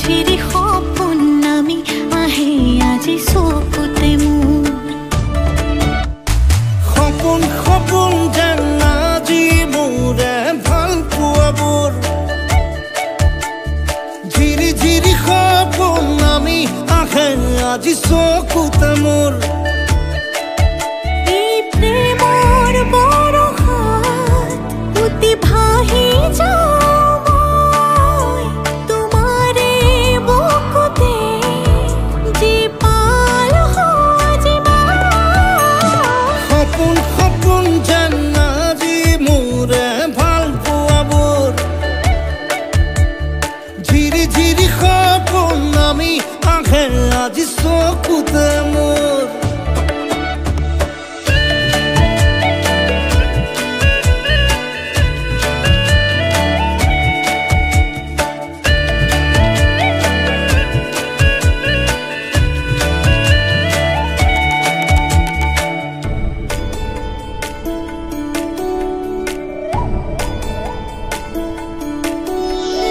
ঝিৰি সপোন নামি আহে আজি চকুতে মোৰ সপোন সপোন যেন আজি মোৰে ভাল পোৱাবোৰ ঝিৰি ঝিৰি সপোন নামি আহে আজি চকুতে মোৰ এই প্ৰেমৰ বৰষাত উটি ভাহি যাওঁ মই তোমাৰে বুকুতে জীপাল সজিবা সপোন সপোন যেন আজি মোৰে ভাল পোৱাবোৰ ঝিৰি ঝিৰি সপোন নামি আহে আজি চকুতে মোৰ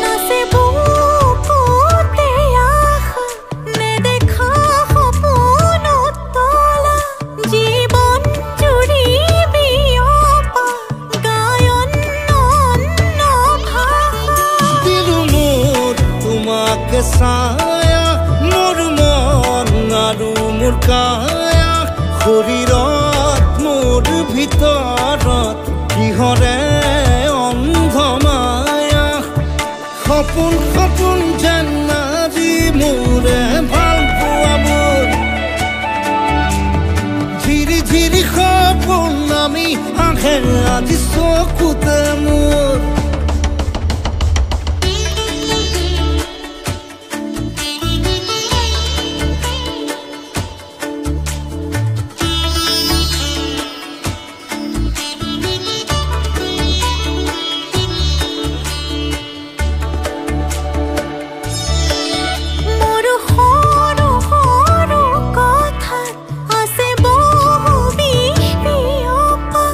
নাচে বুকুতে আশা নেদেখা সপোনত তলা জীৱন জুৰি বিয়পা গায়ন অন্য ভাষা দিলো মোৰ তোমাকে ছায়া মোৰ মন আৰু মোৰ কায়া শৰীৰত মোৰ ভিতৰত কিহৰে অন্ধ মায়া সপোন সপোন যেন আজি মোৰে ভাল পোৱাবোৰ ঝিৰি ঝিৰি সপোন নামি আহে আজি চকুতে মোৰ মোৰ সৰু সৰু কথাত আছে বহু বিষ বিয়পা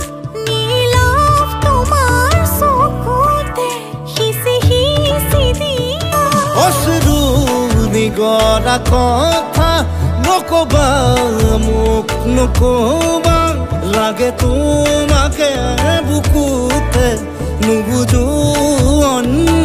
নীলাভ তোমাৰ চকুতে সিঁচি সিঁচি দিয়া অশ্ৰু নিগৰা কথা নকবা মোক নকবা লাগে তোমাকে বুকুতে নুবুজো অন্য